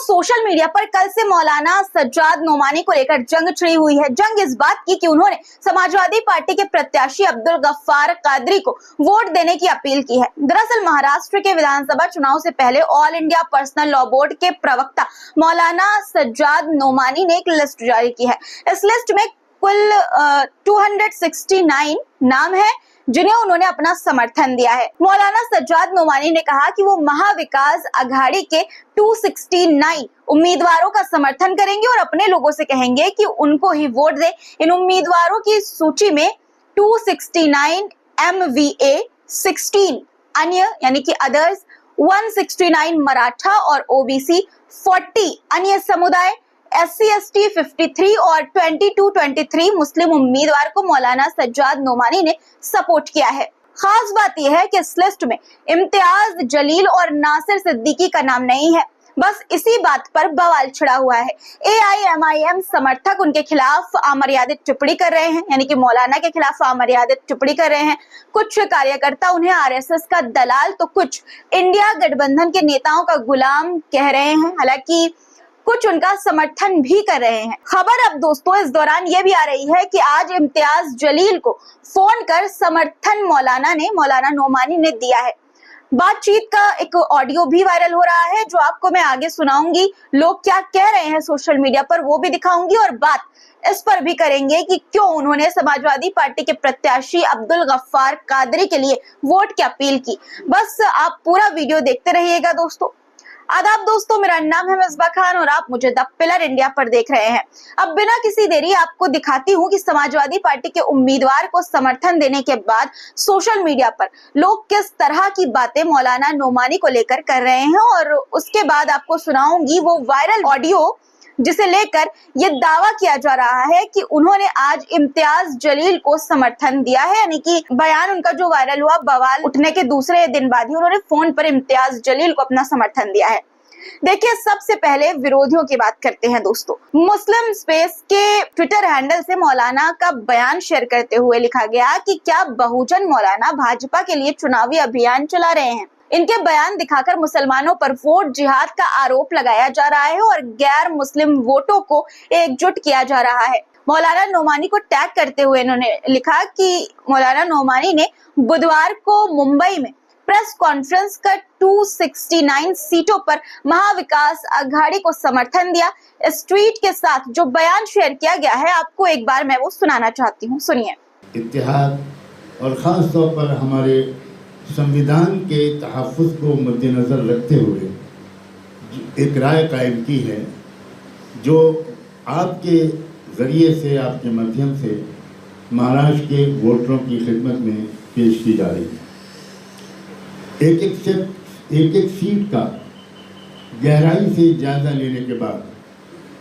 Social media पर कल से मौलाना सज्जाद नोमानी को लेकर जंग छिड़ी हुई है। जंग इस बात की कि उन्होंने समाजवादी पार्टी के प्रत्याशी अब्दुल गफ्फार कादरी को वोट देने की अपील की है। दरअसल महाराष्ट्र के विधानसभा चुनाव से पहले all India personal law board के प्रवक्ता मौलाना सज्जाद नोमानी ने एक लिस्ट जारी की है। इस लिस्ट में कुल 269 नाम है जिन्हें उन्होंने अपना समर्थन दिया है। मौलाना सज्जाद नोमानी ने कहा कि वो महाविकास अघाड़ी के 269 उम्मीदवारों का समर्थन करेंगे और अपने लोगों से कहेंगे कि उनको ही वोट दे। इन उम्मीदवारों की सूची में 269 MVA, 16 अन्य यानी कि अदर्स, 169 मराठा और OBC, 40 अन्य समुदाय, SC ST 53 और 22-23 मुस्लिम उम्मीदवार को मौलाना सज्जाद नोमानी ने सपोर्ट किया है। खास बात यह है कि इस लिस्ट में इम्तियाज जलील और नासिर सिद्दीकी का नाम नहीं है। बस इसी बात पर बवाल छिड़ा हुआ है। AIMIM समर्थक उनके खिलाफ अमर्यादित टिप्पणी कर रहे हैं, यानी कि मौलाना के खिलाफ अमर्यादित टिप्पणी कर रहे हैं। कुछ कार्यकर्ता उन्हें RSS का दलाल तो कुछ इंडिया गठबंधन के नेताओं का गुलाम कह रहे हैं। हालांकि कुछ उनका समर्थन भी कर रहे हैं। खबर अब दोस्तों इस दौरान ये भी आ रही है कि आज इम्तियाज जलील को फोन कर समर्थन मौलाना नोमानी ने दिया है। बातचीत का एक ऑडियो भी वायरल हो रहा है जो आपको मैं आगे सुनाऊंगी। लोग क्या कह रहे हैं सोशल मीडिया पर वो भी दिखाऊंगी और बात इस पर भी करेंगे कि क्यों उन्होंने समाजवादी पार्टी के प्रत्याशी अब्दुल गफ्फार कादरी के लिए वोट की अपील की। बस आप पूरा वीडियो देखते रहिएगा दोस्तों। आदाब दोस्तों, मेरा नाम है मिसबा खान और आप मुझे द पिलर इंडिया पर देख रहे हैं। अब बिना किसी देरी आपको दिखाती हूँ कि समाजवादी पार्टी के उम्मीदवार को समर्थन देने के बाद सोशल मीडिया पर लोग किस तरह की बातें मौलाना नोमानी को लेकर कर रहे हैं और उसके बाद आपको सुनाऊंगी वो वायरल ऑडियो जिसे लेकर ये दावा किया जा रहा है कि उन्होंने आज इम्तियाज जलील को समर्थन दिया है। यानी कि बयान उनका जो वायरल हुआ, बवाल उठने के दूसरे दिन बाद ही उन्होंने फोन पर इम्तियाज जलील को अपना समर्थन दिया है। देखिए, सबसे पहले विरोधियों की बात करते हैं दोस्तों। मुस्लिम स्पेस के ट्विटर हैंडल से मौलाना का बयान शेयर करते हुए लिखा गया कि क्या बहुजन मौलाना भाजपा के लिए चुनावी अभियान चला रहे हैं। इनके बयान दिखाकर मुसलमानों पर वोट जिहाद का आरोप लगाया जा रहा है और गैर मुस्लिम वोटों को एकजुट किया जा रहा है। मौलाना नोमानी को टैग करते हुए इन्होंने लिखा कि मौलाना नोमानी ने बुधवार को मुंबई में प्रेस कॉन्फ्रेंस कर 269 सीटों पर महाविकास अघाड़ी को समर्थन दिया। इस ट्वीट के साथ जो बयान शेयर किया गया है आपको एक बार मैं वो सुनाना चाहती हूँ, सुनिए। इत्तेहाद और खास तौर पर हमारे संविधान के तहफ़्फ़ुज़ को मद्देनज़र रखते हुए एक राय कायम की है जो आपके ज़रिए से, आपके माध्यम से महाराष्ट्र के वोटरों की खिदमत में पेश की जा रही है। एक एक सीट का गहराई से जायज़ा लेने के बाद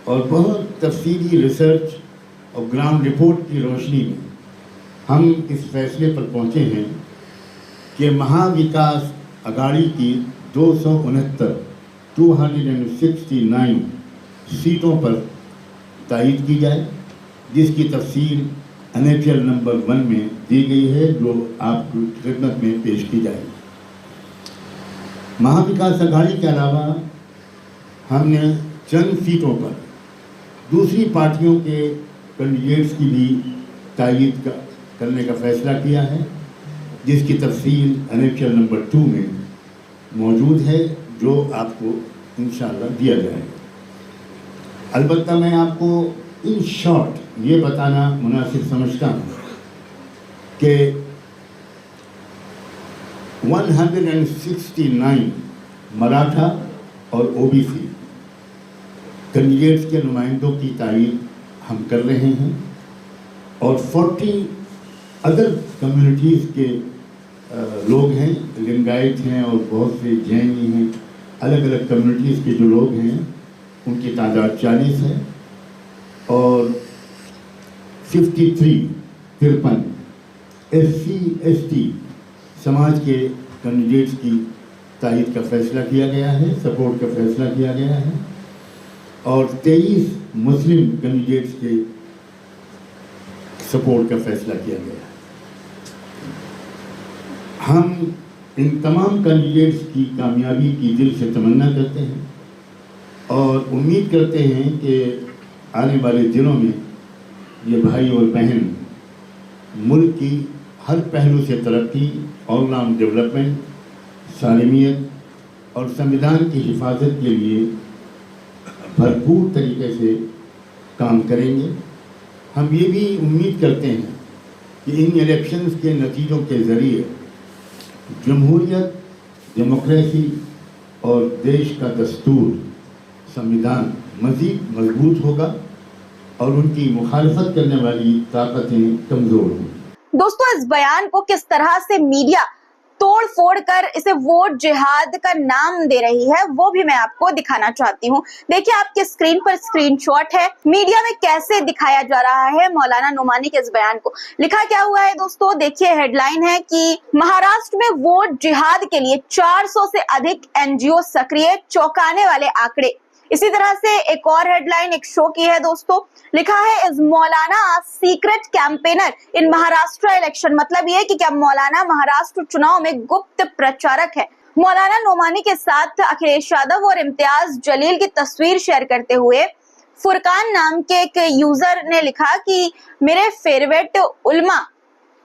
और बहुत तफसीली रिसर्च और ग्राउंड रिपोर्ट की रोशनी में हम इस फैसले पर पहुँचे हैं कि महाविकास अघाड़ी की 269 सीटों पर तायीद की जाए, जिसकी तफसील NHL नंबर 1 में दी गई है जो आपकी खिदमत में पेश की जाएगी। महाविकास अघाड़ी के अलावा हमने चंद सीटों पर दूसरी पार्टियों के कैंडिडेट्स की भी तायीद करने का फैसला किया है, जिसकी तफसील NHL नंबर 2 में मौजूद है जो आपको इंशाअल्लाह दिया जाएगा। अलबत्ता मैं आपको इन शॉर्ट ये बताना मुनासिब समझता हूँ कि 169 मराठा और OBC कैंडिडेट्स के नुमाइंदों की तायीद हम कर रहे हैं और 40 अदर कम्युनिटीज़ के लोग हैं, लिंगायत हैं और बहुत से जैनी हैं, अलग अलग कम्युनिटीज़ के जो लोग हैं उनकी तादाद 40 है और 53 SC ST समाज के कैंडिडेट्स की तायीद का फैसला किया गया है, सपोर्ट का फैसला किया गया है और 23 मुस्लिम कैंडिडेट्स के सपोर्ट का फैसला किया गया है। हम इन तमाम कैंडिडेट्स की कामयाबी की दिल से तमन्ना करते हैं और उम्मीद करते हैं कि आने वाले दिनों में ये भाई और बहन मुल्क की हर पहलू से तरक्की, ऑल राउंड डेवलपमेंट, सालिमियत और संविधान की हिफाजत के लिए भरपूर तरीके से काम करेंगे। हम ये भी उम्मीद करते हैं कि इन इलेक्शंस के नतीजों के ज़रिए जमहूरियत, डेमोक्रेसी और देश का दस्तूर, संविधान मज़ीद मजबूत होगा और उनकी मुखालफत करने वाली ताकतें कमज़ोर होंगी। दोस्तों, इस बयान को किस तरह से मीडिया तोड़ फोड़ कर इसे वोट जिहाद का नाम दे रही है वो भी मैं आपको दिखाना चाहती हूँ। देखिए, आपके स्क्रीन पर स्क्रीनशॉट है। मीडिया में कैसे दिखाया जा रहा है मौलाना नोमानी के इस बयान को। लिखा क्या हुआ है दोस्तों, देखिए हेडलाइन है कि महाराष्ट्र में वोट जिहाद के लिए 400 से अधिक एनजीओ सक्रिय, चौंकाने वाले आंकड़े। इसी तरह से एक और हेडलाइन एक शो की है दोस्तों, लिखा है is Maulana secret campaigner in Maharashtra election. मतलब ये कि क्या मौलाना महाराष्ट्र चुनाव में गुप्त प्रचारक है। मौलाना नोमानी के साथ अखिलेश यादव और इम्तियाज जलील की तस्वीर शेयर करते हुए फुरकान नाम के एक यूजर ने लिखा कि मेरे फेवरेट उलमा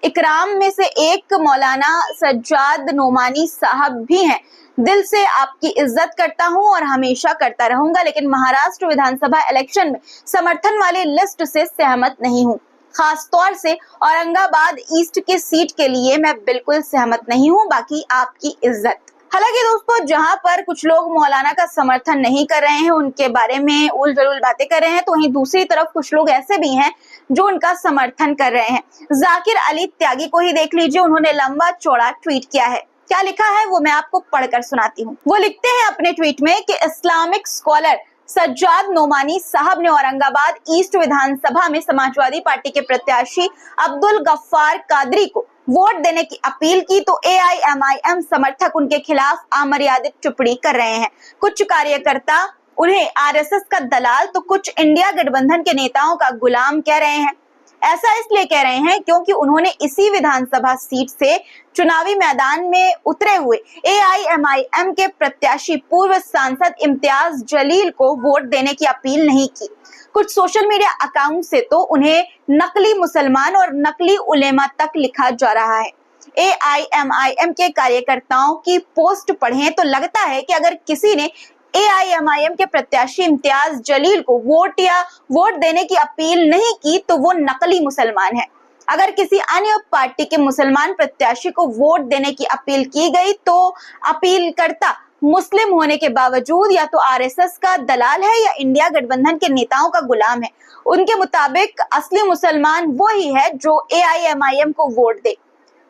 इकराम में से एक मौलाना सज्जाद नोमानी साहब भी हैं। दिल से आपकी इज्जत करता हूं और हमेशा करता रहूंगा, लेकिन महाराष्ट्र विधानसभा इलेक्शन में समर्थन वाली लिस्ट से सहमत नहीं हूं। खास तौर से औरंगाबाद ईस्ट की सीट के लिए मैं बिल्कुल सहमत नहीं हूं। बाकी आपकी इज्जत। हालांकि दोस्तों, जहां पर कुछ लोग मौलाना का समर्थन नहीं कर रहे हैं, उनके बारे में उल जलूल बातें कर रहे हैं, तो वहीं दूसरी तरफ कुछ लोग ऐसे भी हैं जो उनका समर्थन कर रहे हैं। जाकिर अली त्यागी को ही देख लीजिए, उन्होंने लंबा चौड़ा ट्वीट किया है। क्या लिखा है वो मैं आपको पढ़कर सुनाती हूँ। वो लिखते हैं अपने ट्वीट में कि इस्लामिक स्कॉलर सज्जाद नोमानी साहब ने औरंगाबाद ईस्ट विधानसभा में समाजवादी पार्टी के प्रत्याशी अब्दुल गफ्फार कादरी को वोट देने की अपील की, तो AIMIM समर्थक उनके खिलाफ अमर्यादित टिप्पणी कर रहे हैं। कुछ कार्यकर्ता उन्हें RSS का दलाल तो कुछ इंडिया गठबंधन के नेताओं का गुलाम कह रहे हैं। ऐसा इसलिए कह रहे हैं क्योंकि उन्होंने इसी विधानसभा सीट से चुनावी मैदान में उतरे हुए AIMIM के प्रत्याशी पूर्व सांसद इम्तियाज जलील को वोट देने की अपील नहीं की। कुछ सोशल मीडिया अकाउंट से तो उन्हें नकली मुसलमान और नकली उलेमा तक लिखा जा रहा है। AIMIM के कार्यकर्ताओं की पोस्ट पढ़ें तो लगता है कि अगर किसी ने AIMIM के प्रत्याशी इम्तियाज जलील को वोट देने की अपील नहीं की तो वो नकली मुसलमान है। अगर किसी अन्य पार्टी के मुसलमान प्रत्याशी को वोट देने की अपील की गई तो अपीलकर्ता मुस्लिम होने के बावजूद या तो RSS का दलाल है या इंडिया गठबंधन के नेताओं का गुलाम है। उनके मुताबिक असली मुसलमान वो ही है जो AIMIM को वोट दे।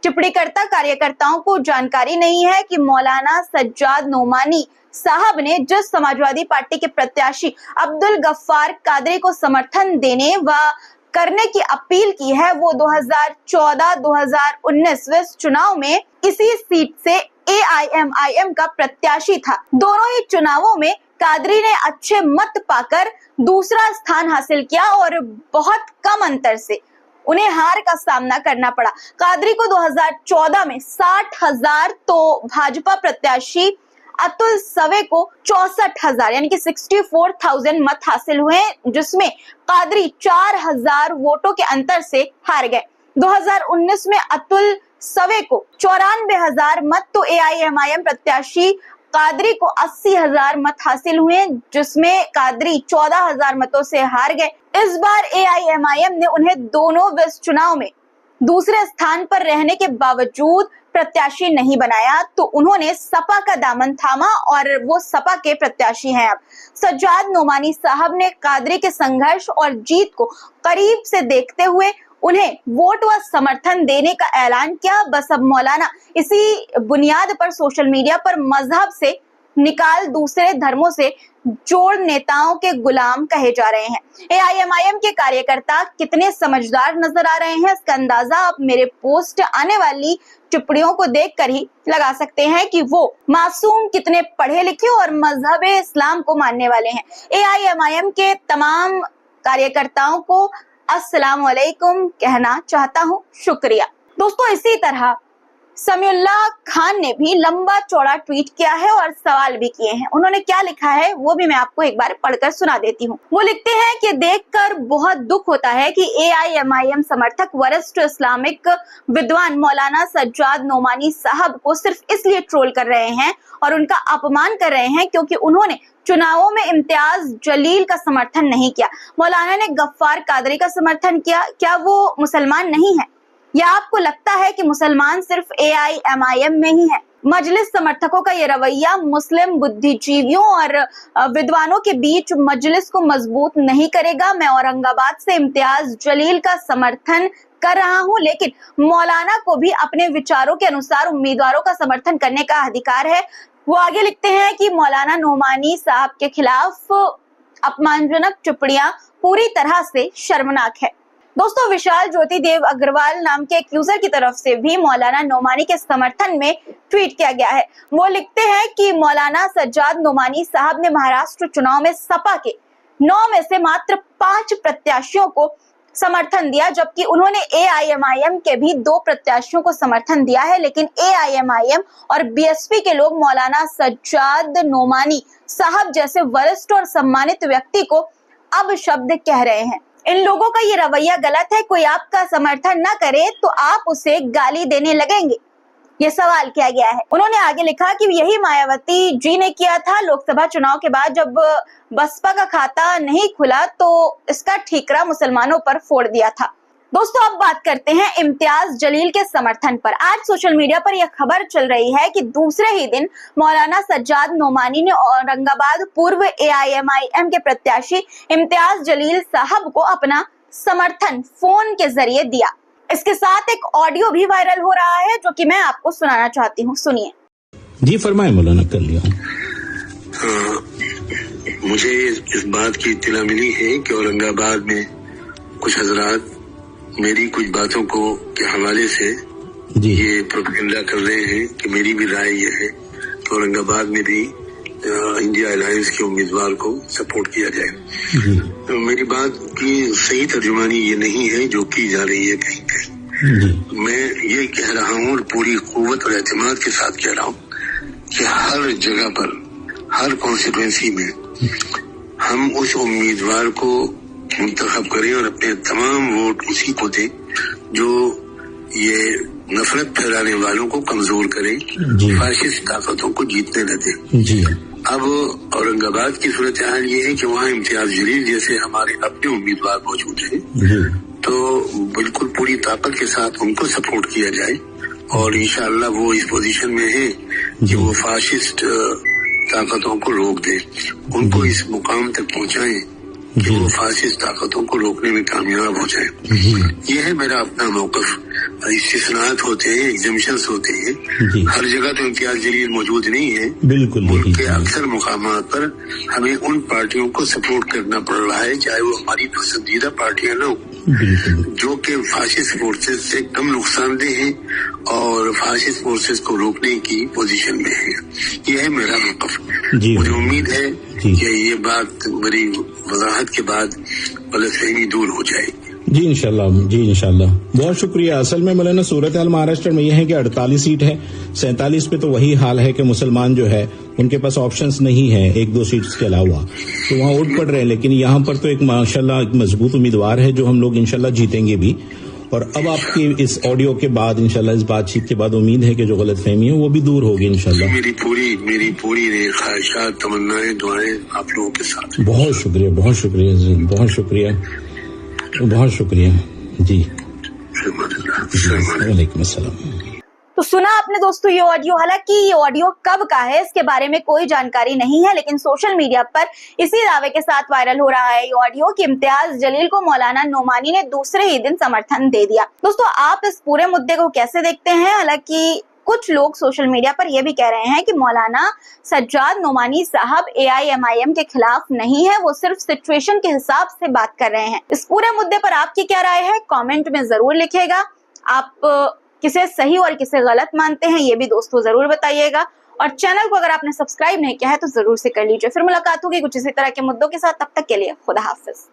टिप्पणीकर्ता कार्यकर्ताओं को जानकारी नहीं है कि मौलाना सज्जाद नोमानी साहब ने जिस समाजवादी पार्टी के प्रत्याशी अब्दुल गफ्फार कादरी को समर्थन देने व करने की अपील की है वो 2014-2019 चुनाव में इसी सीट से AIMIM का प्रत्याशी था। दोनों ही चुनावों में कादरी ने अच्छे मत पाकर दूसरा स्थान हासिल किया और बहुत कम अंतर से उन्हें हार का सामना करना पड़ा। कादरी को 2014 में 60,000 तो भाजपा प्रत्याशी अतुल सवे को 64,000 यानी कि 64,000 मत हासिल हुए, जिसमें कादरी 4,000 वोटों के अंतर से हार गए। 2019 में अतुल सवे को 94,000 मत तो AIMIM प्रत्याशी कादरी को 80,000 मत हासिल हुए, जिसमें कादरी 14,000 मतों से हार गए। इस बार AIMIM ने उन्हें दोनों विस चुनाव में दूसरे स्थान पर रहने के बावजूद प्रत्याशी नहीं बनाया, तो उन्होंने सपा का दामन थामा और वो सपा के प्रत्याशी हैं। अब सज्जाद नोमानी साहब ने कादरी के संघर्ष और जीत को करीब से देखते हुए उन्हें वोट व समर्थन देने का ऐलान किया। बस अब मौलाना इसी बुनियाद पर सोशल मीडिया पर मजहब से निकाल दूसरे धर्मों से जोड़ नेताओं के गुलाम कहे जा रहे हैं। AIMIM के कार्यकर्ता कितने समझदार नजर आ रहे हैं इसका अंदाजा आप मेरे पोस्ट आने वाली टिप्पणियों को देखकर ही लगा सकते हैं कि वो मासूम कितने पढ़े लिखे और मजहब इस्लाम को मानने वाले हैं। AIMIM के तमाम कार्यकर्ताओं को अस्सलाम वालेकुम कहना चाहता हूँ। शुक्रिया। दोस्तों, इसी तरह समीउल्लाह खान ने भी लंबा चौड़ा ट्वीट किया है और सवाल भी किए हैं। उन्होंने क्या लिखा है वो भी मैं आपको एक बार पढ़कर सुना देती हूँ। वो लिखते हैं कि देखकर बहुत दुख होता है कि AIMIM समर्थक वरिष्ठ इस्लामिक विद्वान मौलाना सज्जाद नोमानी साहब को सिर्फ इसलिए ट्रोल कर रहे हैं और उनका अपमान कर रहे हैं क्योंकि उन्होंने चुनावों में इम्तियाज जलील का समर्थन नहीं किया। मौलाना ने गफ्फार कादरी का समर्थन किया। क्या वो मुसलमान नहीं है? या आपको लगता है कि मुसलमान सिर्फ AIMIM में ही है? मजलिस समर्थकों का ये रवैया मुस्लिम बुद्धिजीवियों और विद्वानों के बीच मजलिस को मजबूत नहीं करेगा। मैं औरंगाबाद से इम्तियाज जलील का समर्थन कर रहा हूं, लेकिन मौलाना को भी अपने विचारों के अनुसार उम्मीदवारों का समर्थन करने का अधिकार है। वो आगे लिखते हैं कि मौलाना नोमानी साहब के खिलाफ अपमानजनक टिप्पणियां पूरी तरह से शर्मनाक है। दोस्तों, विशाल ज्योति देव अग्रवाल नाम के एक यूजर की तरफ से भी मौलाना नोमानी के समर्थन में ट्वीट किया गया है। वो लिखते हैं कि मौलाना सज्जाद नोमानी साहब ने महाराष्ट्र चुनाव में सपा के 9 में से मात्र 5 प्रत्याशियों को समर्थन दिया, जबकि उन्होंने AIMIM के भी 2 प्रत्याशियों को समर्थन दिया है। लेकिन AIMIM और BSP के लोग मौलाना सज्जाद नोमानी साहब जैसे वरिष्ठ और सम्मानित व्यक्ति को अब शब्द कह रहे हैं। इन लोगों का ये रवैया गलत है। कोई आपका समर्थन न करे तो आप उसे गाली देने लगेंगे, ये सवाल किया गया है। उन्होंने आगे लिखा कि यही मायावती जी ने किया था लोकसभा चुनाव के बाद, जब बसपा का खाता नहीं खुला तो इसका ठीकरा मुसलमानों पर फोड़ दिया था। दोस्तों, अब बात करते हैं इम्तियाज जलील के समर्थन पर। आज सोशल मीडिया पर यह खबर चल रही है कि दूसरे ही दिन मौलाना सज्जाद नोमानी ने औरंगाबाद पूर्व AIMIM के प्रत्याशी इम्तियाज जलील साहब को अपना समर्थन फोन के जरिए दिया। इसके साथ एक ऑडियो भी वायरल हो रहा है जो कि मैं आपको सुनाना चाहती हूँ। सुनिए। जी फरमाए मौलाना, कर लिया। मुझे इस बात की इत्तला मिली है कि औरंगाबाद में कुछ हजरात मेरी कुछ बातों के हवाले से ये प्रोपेगेंडा कर रहे हैं कि मेरी भी राय ये है कि औरंगाबाद में भी इंडिया अलायंस के उम्मीदवार को सपोर्ट किया जाए। तो मेरी बात की सही तर्जुमानी ये नहीं है जो की जा रही है कहीं कहीं। मैं ये कह रहा हूँ और पूरी कुव्वत और एतमाद के साथ कह रहा हूँ कि हर जगह पर, हर कॉन्स्टिट्यूएंसी में हम उस उम्मीदवार को मुंतखब करें और अपने तमाम वोट उसी को दें जो ये नफरत फैलाने वालों को कमजोर करें, फाशिस्ट ताकतों को जीतने न दें। अब औरंगाबाद की सूरत हाल ये है कि वहाँ इम्तियाज जलील जैसे हमारे अपने उम्मीदवार मौजूद हैं, तो बिल्कुल पूरी ताकत के साथ उनको सपोर्ट किया जाए और इंशाअल्लाह वो इस पोजीशन में है कि वो फाशिस्ट ताकतों को रोक दे, उनको इस मुकाम तक पहुँचाएं कि वो फासिस्ट ताकतों को रोकने में कामयाब हो जाए। ये है मेरा अपना मौकफ। इस्तिस्नात होते हैं, एग्जम्पशंस होते हैं, हर जगह तो इम्तियाज जलील मौजूद नहीं है। बिल्कुल मुल्क के अक्सर मुकामात पर हमें उन पार्टियों को सपोर्ट करना पड़ रहा है, चाहे वो हमारी पसंदीदा पार्टियां न हो, जो कि फासिस्ट फोर्सेस से कम नुकसानदेह हैं और फासिस्ट फोर्सेस को रोकने की पोजीशन में है। ये है मेरा मौकफ। मुझे उम्मीद है कि ये बात मेरी वजाहत के बाद गलतफहमी दूर हो जाएगी। जी इंशाल्लाह। बहुत शुक्रिया। असल में मौलाना सूरत हाल महाराष्ट्र में यह है कि 48 सीट है, 47 पे तो वही हाल है कि मुसलमान जो है उनके पास ऑप्शंस नहीं है 1-2 सीट्स के अलावा, तो वहाँ वोट पड़ रहे हैं। लेकिन यहाँ पर तो एक माशाल्लाह एक मजबूत उम्मीदवार है जो हम लोग इंशाल्लाह जीतेंगे भी। और अब आपकी इस ऑडियो के बाद इंशाल्लाह इस बातचीत के बाद उम्मीद है कि जो गलतफहमी है वो भी दूर होगी इंशाल्लाह। मेरी पूरी ख्वाहिशात, तमन्नाएं, दुआएं आप लोगों के साथ। बहुत शुक्रिया जी। वालेकुम अस्सलाम। तो सुना आपने दोस्तों ये ऑडियो। हालांकि ये ऑडियो कब का है इसके बारे में कोई जानकारी नहीं है, लेकिन सोशल मीडिया पर इसी दावे के साथ वायरल हो रहा है ये ऑडियो कि इम्तियाज जलील को मौलाना नोमानी ने दूसरे ही दिन समर्थन दे दिया। दोस्तों, आप इस पूरे मुद्दे को कैसे देखते हैं? हालांकि कुछ लोग सोशल मीडिया पर यह भी कह रहे हैं कि मौलाना सज्जाद नोमानी साहब AIMIM के खिलाफ नहीं है, वो सिर्फ सिचुएशन के हिसाब से बात कर रहे हैं। इस पूरे मुद्दे पर आपकी क्या राय है? कमेंट में जरूर लिखिएगा। आप किसे सही और किसे गलत मानते हैं ये भी दोस्तों जरूर बताइएगा। और चैनल को अगर आपने सब्सक्राइब नहीं किया है तो जरूर से कर लीजिए। फिर मुलाकात होगी कुछ इसी तरह के मुद्दों के साथ। तब तक के लिए खुदा हाफिज।